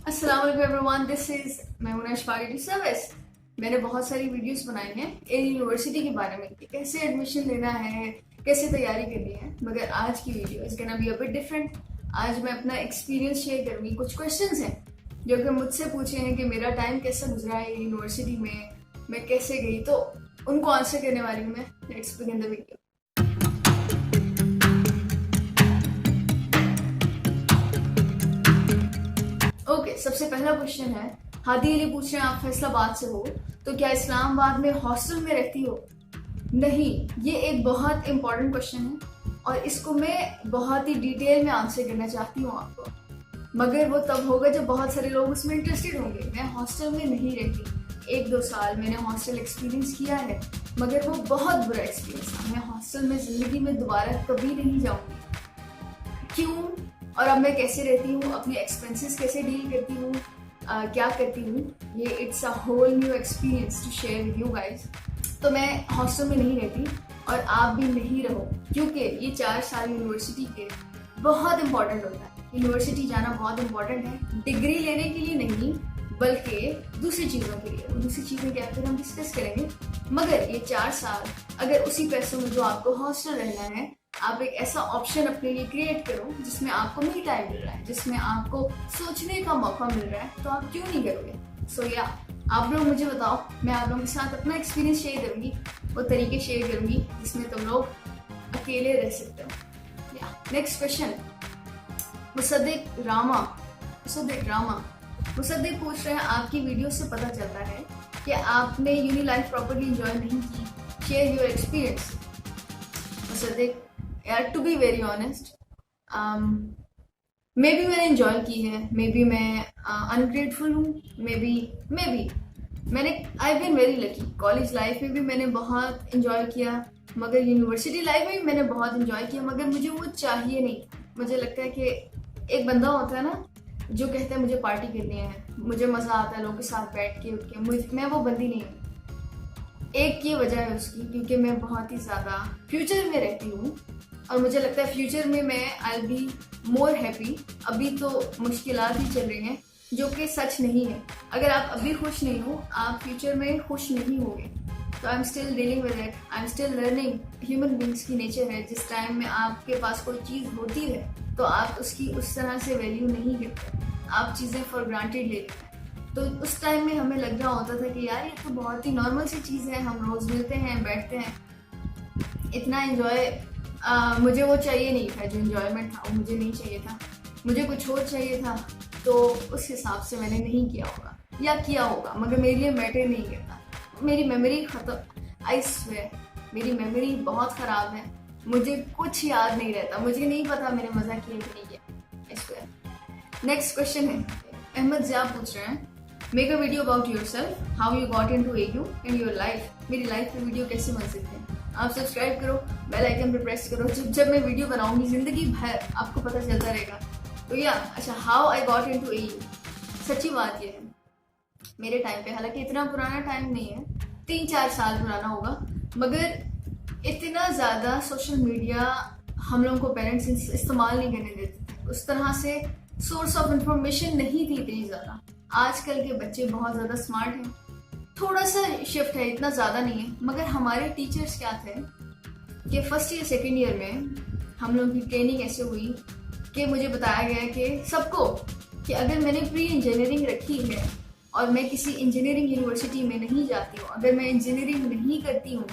अस्सलाम वालेकुम everyone, this is Maimuna safari service. मैंने बहुत सारी वीडियोस बनाई हैं इन यूनिवर्सिटी के बारे में कि कैसे एडमिशन लेना है, कैसे तैयारी करनी है। मगर आज की video is gonna be a bit different. आज मैं अपना एक्सपीरियंस शेयर करूंगी। कुछ क्वेश्चंस हैं जो कि मुझसे पूछे हैं कि मेरा टाइम कैसा गुजरा है यूनिवर्सिटी में, मैं कैसे गई, तो उनको आंसर करने वाली हूँ मैं। Let's begin the video. Okay, सबसे पहला क्वेश्चन है, हादी अली पूछ रहे हैं आप फैसलाबाद से हो तो क्या इस्लामाबाद में हॉस्टल में रहती हो? नहीं, ये एक बहुत इंपॉर्टेंट क्वेश्चन है और इसको मैं बहुत ही डिटेल में आंसर करना चाहती हूँ आपको, मगर वो तब होगा जब बहुत सारे लोग उसमें इंटरेस्टेड होंगे। मैं हॉस्टल में नहीं रहती। 1-2 साल मैंने हॉस्टल एक्सपीरियंस किया है, मगर वो बहुत बुरा एक्सपीरियंस था। मैं हॉस्टल में जिंदगी में दोबारा कभी नहीं जाऊंगी। क्यों और अब मैं कैसे रहती हूँ, अपने एक्सपेंसेस कैसे डील करती हूँ, क्या करती हूँ, ये it's a whole new experience to share with you guys. तो मैं हॉस्टल में नहीं रहती और आप भी नहीं रहो, क्योंकि ये 4 साल यूनिवर्सिटी के बहुत इंपॉर्टेंट होता है। यूनिवर्सिटी जाना बहुत इंपॉर्टेंट है, डिग्री लेने के लिए नहीं बल्कि दूसरी चीज़ों के लिए। वो दूसरी चीज़ें क्या फिर हम डिस्कस करेंगे। मगर ये 4 साल अगर उसी पैसों में जो आपको हॉस्टल रहना है, आप एक ऐसा ऑप्शन अपने लिए क्रिएट करो जिसमें आपको मी टाइम मिल रहा है, जिसमें आपको सोचने का मौका मिल रहा है, तो आप क्यों नहीं करोगे। सो या आप लोग मुझे बताओ, मैं आप लोगों के साथ अपना एक्सपीरियंस शेयर करूंगी, वो तरीके शेयर करूंगी जिसमें तुम लोग अकेले रह सकते हो। या नेक्स्ट क्वेश्चन, मुसद्दिक पूछ रहे हैं आपकी वीडियो से पता चलता है कि आपने यूनी लाइफ प्रॉपर्ली एंजॉय नहीं की, शेयर योर एक्सपीरियंस। मुसद्दिक यार, to be very honest, maybe B मैंने एंजॉय की है, मे बी मैं अनग्रेटफुल हूँ, मे बी मैंने I been very lucky. College life में भी मैंने बहुत एंजॉय किया, मगर यूनिवर्सिटी लाइफ में भी मैंने बहुत एंजॉय किया, मगर मुझे वो चाहिए नहीं। मुझे लगता है कि एक बंदा होता है ना जो कहता है मुझे पार्टी करनी है, मुझे मज़ा आता है लोगों के साथ बैठ के उठ के, मैं वो बंदी नहीं हूँ। एक ये वजह है उसकी, क्योंकि मैं बहुत ही ज़्यादा फ्यूचर में रहती हूँ और मुझे लगता है फ्यूचर में मैं I will be more happy. अभी तो मुश्किलात ही चल रही हैं जो कि सच नहीं है। अगर आप अभी खुश नहीं हो, आप फ्यूचर में खुश नहीं होगे। तो I am still dealing with it, I am still learning. Human beings की नेचर है, जिस टाइम में आपके पास कोई चीज़ होती है तो आप उसकी उस तरह से वैल्यू नहीं करते, आप चीज़ें फॉर ग्रांटेड ले लेते हैं। तो उस टाइम में हमें लग रहा होता था कि यार ये तो बहुत ही नॉर्मल सी चीज़ है, हम रोज़ मिलते हैं, बैठते हैं, इतना एंजॉय मुझे वो चाहिए नहीं था। जो एंजॉयमेंट था वो मुझे नहीं चाहिए था, मुझे कुछ और चाहिए था। तो उस हिसाब से मैंने नहीं किया होगा या किया होगा, मगर मेरे लिए मैटर नहीं करता। मेरी मेमोरी खत्म, आई स्वेयर मेरी मेमोरी बहुत ख़राब है, मुझे कुछ याद नहीं रहता, मुझे नहीं पता मैंने मज़ा किया कि नहीं किया, आई स्वेयर। नेक्स्ट क्वेश्चन है, अहमद ज़िया पूछ रहे हैं, make a video about your self, how you got into AU and your life. मेरी लाइफ में वीडियो कैसे बन सकते हैं? आप सब्सक्राइब करो, बेल आइकन पे प्रेस करो, जब मैं वीडियो बनाऊंगी जिंदगी भर आपको पता चलता रहेगा। तो या अच्छा, how I got into AU. सच्ची बात ये है, मेरे टाइम पे, हालांकि इतना पुराना टाइम नहीं है, 3-4 साल पुराना होगा, मगर इतना ज़्यादा सोशल मीडिया हम लोगों को पेरेंट्स इस्तेमाल नहीं करने देते थे। उस तरह से सोर्स ऑफ इंफॉर्मेशन नहीं थी इतनी ज़्यादा। आजकल के बच्चे बहुत ज़्यादा स्मार्ट हैं, थोड़ा सा शिफ्ट है, इतना ज़्यादा नहीं है। मगर हमारे टीचर्स क्या थे कि फर्स्ट ईयर सेकेंड ईयर में हम लोगों की ट्रेनिंग ऐसे हुई कि मुझे बताया गया कि सबको कि अगर मैंने प्री इंजीनियरिंग रखी है और मैं किसी इंजीनियरिंग यूनिवर्सिटी में नहीं जाती हूँ, अगर मैं इंजीनियरिंग नहीं करती हूँ,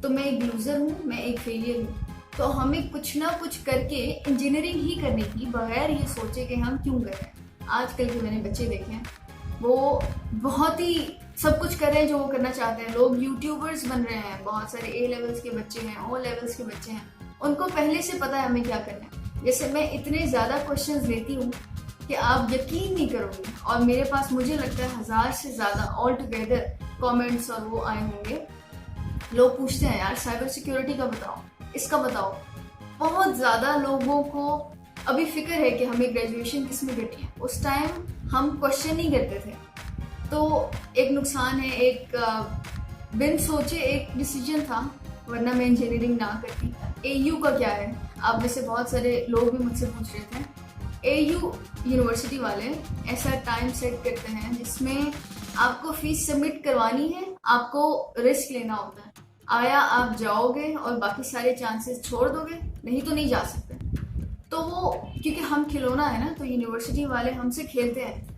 तो मैं एक लूज़र हूँ, मैं एक फेलियर हूँ। तो हमें कुछ ना कुछ करके इंजीनियरिंग ही करनी थी, बगैर ये सोचे कि हम क्यों कर रहे हैं। आजकल के मैंने बच्चे देखे हैं, वो बहुत ही सब कुछ कर रहे हैं जो वो करना चाहते हैं। लोग यूट्यूबर्स बन रहे हैं, बहुत सारे ए लेवल्स के बच्चे हैं, ओ लेवल्स के बच्चे हैं, उनको पहले से पता है हमें क्या करना है। जैसे मैं इतने ज़्यादा क्वेश्चंस लेती हूँ कि आप यकीन नहीं करोगे, और मेरे पास मुझे लगता है 1000 से ज़्यादा ऑल टुगेदर कॉमेंट्स और वो आए होंगे। लोग पूछते हैं यार साइबर सिक्योरिटी का बताओ, इसका बताओ। बहुत ज़्यादा लोगों को अभी फिक्र है कि हमें ग्रेजुएशन किस में करनी है। उस टाइम हम क्वेश्चन नहीं करते थे, तो एक नुकसान है, एक बिन सोचे एक डिसीजन था, वरना मैं इंजीनियरिंग ना करती। एयू का क्या है, आप में से बहुत सारे लोग भी मुझसे पूछ रहे थे। AU यूनिवर्सिटी वाले ऐसा टाइम सेट करते हैं जिसमें आपको फीस सबमिट करवानी है, आपको रिस्क लेना होता है। आया आप जाओगे और बाकी सारे चांसेस छोड़ दोगे, नहीं तो नहीं जा सकते। तो वो क्योंकि हम खिलौना है ना, तो यूनिवर्सिटी वाले हमसे खेलते हैं।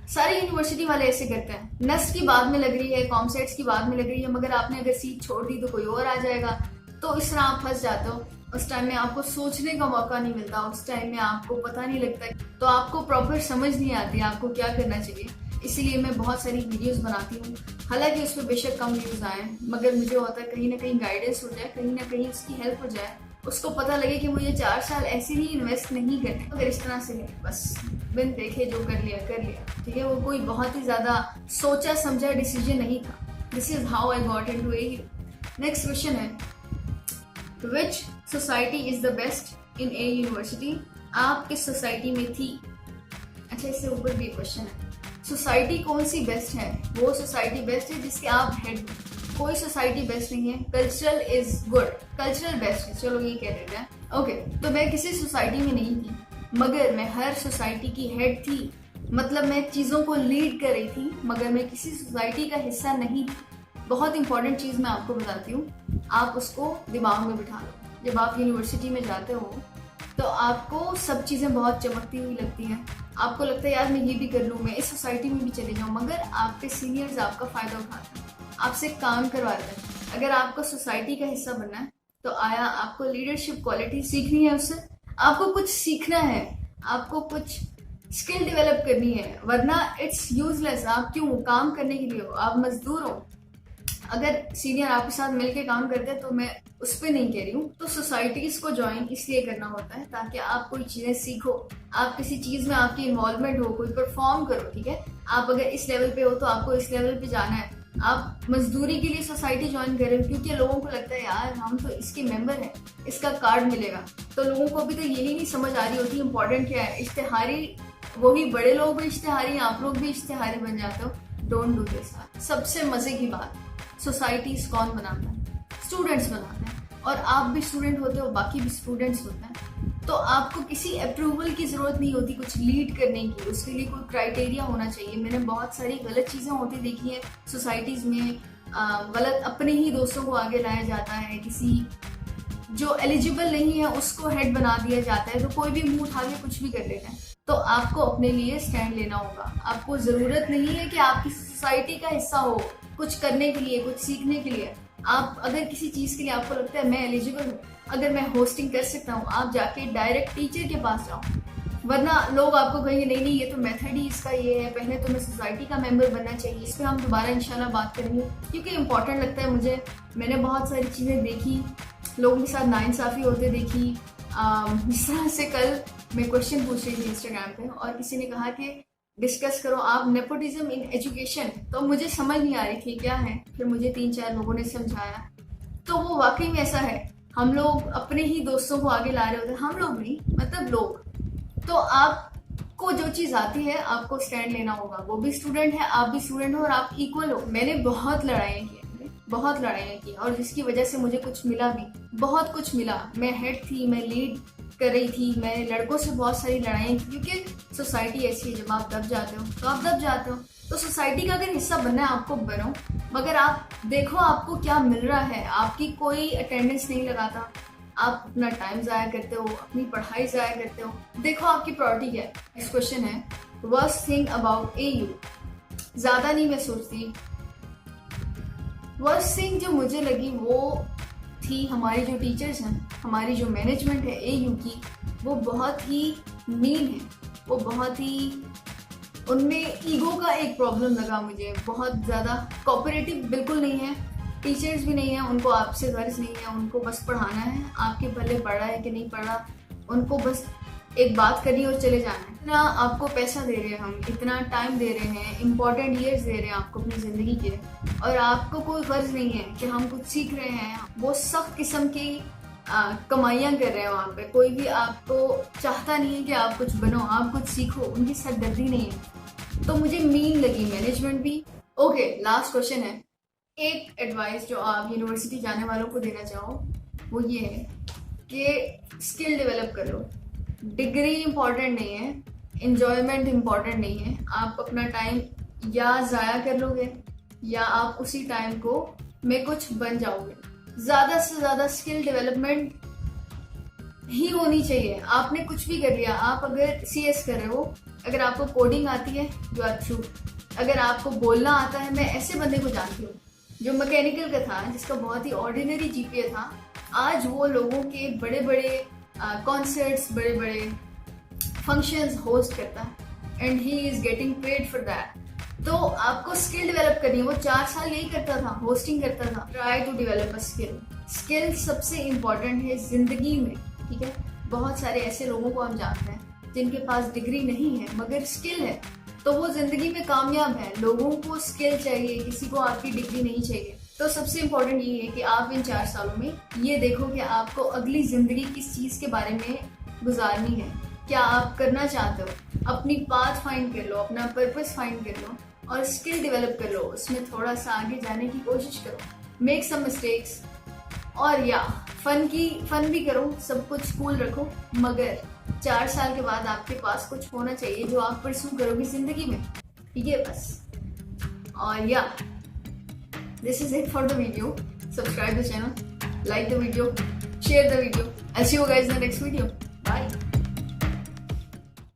सारे यूनिवर्सिटी वाले ऐसे करते हैं, नेस्ट की बाद में लग रही है, कॉमसेट्स की बाद में लग रही है, मगर आपने अगर सीट छोड़ दी तो कोई और आ जाएगा, तो इस तरह आप फंस जाते हो। उस टाइम में आपको सोचने का मौका नहीं मिलता, उस टाइम में आपको पता नहीं लगता, तो आपको प्रॉपर समझ नहीं आती आपको क्या करना चाहिए। इसीलिए मैं बहुत सारी वीडियोस बनाती हूँ, हालांकि उस पर बेशक कम व्यूज आए, मगर मुझे होता है कहीं ना कहीं गाइडेंस हो जाए, कहीं ना कहीं उसकी हेल्प हो जाए, उसको पता लगे कि मुझे 4 साल ऐसे ही इन्वेस्ट नहीं करने। अगर इस तरह से नहीं, बस बिन देखे जो कर लिया कर लिया, ठीक है। वो कोई बहुत ही ज्यादा सोचा समझा डिसीजन नहीं था। This is how I got into AU। Next question है, which society is the best in AU university? आप किस सोसाइटी में थी? अच्छा, इससे ऊपर भी क्वेश्चन है, सोसाइटी कौन सी बेस्ट है? वो सोसाइटी बेस्ट है जिसके आप हेड हो। कोई सोसाइटी बेस्ट नहीं है। Cultural is good, cultural best है, चलो ये कह देते हैं। ओके, तो मैं किसी सोसाइटी में नहीं थी, मगर मैं हर सोसाइटी की हेड थी। मतलब मैं चीज़ों को लीड कर रही थी, मगर मैं किसी सोसाइटी का हिस्सा नहीं थी। बहुत इंपॉर्टेंट चीज़ मैं आपको बताती हूँ, आप उसको दिमाग में बिठा लो। जब आप यूनिवर्सिटी में जाते हो तो आपको सब चीज़ें बहुत चमकती हुई लगती हैं। आपको लगता है यार मैं ये भी कर लूँ, मैं इस सोसाइटी में भी चले जाऊँ, मगर आपके सीनियर्स आपका फ़ायदा उठाते हैं, आपसे काम करवाते हैं। अगर आपको सोसाइटी का हिस्सा बनना है तो आया आपको लीडरशिप क्वालिटी सीखनी है, उससे आपको कुछ सीखना है, आपको कुछ स्किल डेवलप करनी है, वरना इट्स यूजलेस। आप क्यों काम करने के लिए हो, आप मजदूर हो। अगर सीनियर आपके साथ मिलके काम करते हैं तो मैं उस पर नहीं कह रही हूँ। तो सोसाइटीज को ज्वाइन इसलिए करना होता है ताकि आप कोई चीजें सीखो, आप किसी चीज में आपकी इन्वॉल्वमेंट हो, कोई परफॉर्म करो, ठीक है। आप अगर इस लेवल पे हो तो आपको इस लेवल पे जाना है। आप मजदूरी के लिए सोसाइटी ज्वाइन कर रहे हो क्योंकि लोगों को लगता है यार हम तो इसके मेंबर हैं, इसका कार्ड मिलेगा। तो लोगों को अभी तो यही नहीं समझ आ रही होती इम्पोर्टेंट क्या है। इश्तेहारी, वही बड़े लोग भी इश्तेहारी, आप लोग भी इश्तेहारी बन जाते हो। Don't do this. सबसे मजे की बात, सोसाइटीज कौन बनाता है? स्टूडेंट्स बनाते हैं। और आप भी स्टूडेंट होते हो, बाकी भी स्टूडेंट्स होते हैं। तो आपको किसी अप्रूवल की जरूरत नहीं होती कुछ लीड करने की, उसके लिए कोई क्राइटेरिया होना चाहिए। मैंने बहुत सारी गलत चीजें होती देखी है सोसाइटीज में। गलत अपने ही दोस्तों को आगे लाया जाता है, किसी जो एलिजिबल नहीं है उसको हेड बना दिया जाता है, तो कोई भी मुंह उठा के कुछ भी कर लेता है। तो आपको अपने लिए स्टैंड लेना होगा। आपको जरूरत नहीं है कि आप किसी सोसाइटी का हिस्सा हो कुछ करने के लिए, कुछ सीखने के लिए। आप अगर किसी चीज के लिए आपको लगता है मैं एलिजिबल हूँ, अगर मैं होस्टिंग कर सकता हूँ, आप जाके डायरेक्ट टीचर के पास जाओ। वरना लोग आपको कहेंगे नहीं नहीं ये तो मेथड ही इसका ये है, पहले तुम्हें सोसाइटी का मेंबर बनना चाहिए। इस पर हम दोबारा इंशाल्लाह बात करेंगे क्योंकि इंपॉर्टेंट लगता है मुझे। मैंने बहुत सारी चीज़ें देखी, लोगों के साथ नाइंसाफ़ी होते देखी। जिस तरह से कल मैं क्वेश्चन पूछ रही थी इंस्टाग्राम पे और किसी ने कहा कि डिस्कस करो आप नेपोटिज्म इन एजुकेशन, तो मुझे समझ नहीं आ रही थी क्या है। फिर मुझे 3-4 लोगों ने समझाया, तो वो वाकई में ऐसा है। हम लोग अपने ही दोस्तों को आगे ला रहे होते हैं, हम लोग नहीं मतलब लोग। तो आपको जो चीज़ आती है आपको स्टैंड लेना होगा। वो भी स्टूडेंट है, आप भी स्टूडेंट हो और आप इक्वल हो। मैंने बहुत लड़ाइयाँ की, बहुत लड़ाइयाँ की, और जिसकी वजह से मुझे कुछ मिला भी, बहुत कुछ मिला। मैं हेड थी, मैं लीड कर रही थी, मैंने लड़कों से बहुत सारी लड़ाइयाँ की क्योंकि सोसाइटी ऐसी है, जब आप दब जाते हो तो आप दब जाते हो। तो सोसाइटी का अगर हिस्सा बनना है आपको बनो, मगर आप देखो आपको क्या मिल रहा है। आपकी कोई अटेंडेंस नहीं लगाता, आप अपना टाइम ज़ाया करते हो, अपनी पढ़ाई ज़ाया करते हो। देखो आपकी प्रायोरिटी क्या है। नेक्स्ट क्वेश्चन है, वर्स्ट थिंग अबाउट AU? ज़्यादा नहीं मैं सोचती। वर्स्ट थिंग जो मुझे लगी वो थी हमारी जो टीचर्स हैं, हमारी जो मैनेजमेंट है AU की, वो बहुत ही मीन है। वो बहुत ही, उनमें ईगो का एक प्रॉब्लम लगा मुझे। बहुत ज़्यादा कोऑपरेटिव बिल्कुल नहीं है, टीचर्स भी नहीं है, उनको आपसे गर्ज नहीं है, उनको बस पढ़ाना है। आपके पल्ले पढ़ा है कि नहीं पढ़ा, उनको बस एक बात करनी और चले जाना है। इतना आपको पैसा दे रहे हैं हम, इतना टाइम दे रहे हैं, इंपॉर्टेंट ईयर्स दे रहे हैं आपको अपनी ज़िंदगी के, और आपको कोई गर्ज नहीं है कि हम कुछ सीख रहे हैं। वो सख्त किस्म की कमाइयाँ कर रहे हैं वहाँ पे। कोई भी आपको चाहता नहीं है कि आप कुछ बनो, आप कुछ सीखो, उनकी सरदर्दी नहीं है। तो मुझे मीन लगी मैनेजमेंट भी। ओके, लास्ट क्वेश्चन है, एक एडवाइस जो आप यूनिवर्सिटी जाने वालों को देना चाहो वो ये है कि स्किल डेवलप करो। डिग्री इम्पॉर्टेंट नहीं है, इंजॉयमेंट इम्पॉर्टेंट नहीं है। आप अपना टाइम या ज़ाया कर लोगे या आप उसी टाइम को में कुछ बन जाओगे। ज़्यादा से ज़्यादा स्किल डेवलपमेंट ही होनी चाहिए। आपने कुछ भी कर लिया, आप अगर CS कर रहे हो, अगर आपको कोडिंग आती है यू आर थ्रू। अगर आपको बोलना आता है, मैं ऐसे बंदे को जानती हूँ जो मैकेनिकल का था, जिसका बहुत ही ऑर्डिनरी GPA था, आज वो लोगों के बड़े बड़े कॉन्सर्ट्स, बड़े बड़े फंक्शंस होस्ट करता है and he is getting paid for that. तो आपको स्किल डेवलप करनी है। वो 4 साल यही करता था, होस्टिंग करता था। Try to develop a skill. Skill सबसे इम्पोर्टेंट है जिंदगी में, ठीक है। बहुत सारे ऐसे लोगों को हम जानते हैं जिनके पास डिग्री नहीं है मगर स्किल है, तो वो जिंदगी में कामयाब है। लोगों को स्किल चाहिए, किसी को आपकी डिग्री नहीं चाहिए। तो सबसे इम्पोर्टेंट ये है कि आप इन 4 सालों में ये देखो कि आपको अगली जिंदगी किस चीज के बारे में गुजारनी है, क्या आप करना चाहते हो। अपनी पाथ फाइंड कर लो, अपना पर्पस फाइंड कर लो और स्किल डेवलप कर लो। उसमें थोड़ा सा आगे जाने की कोशिश करो, मेक सम मिस्टेक्स, और या फन भी करो, सब कुछ कूल रखो। मगर 4 साल के बाद आपके पास कुछ होना चाहिए जो आप परस्यू करोगे जिंदगी में, ठीक है बस। और या this is it for the video. Subscribe the channel, like the video, share the video. I'll see you guys in the next video. Bye.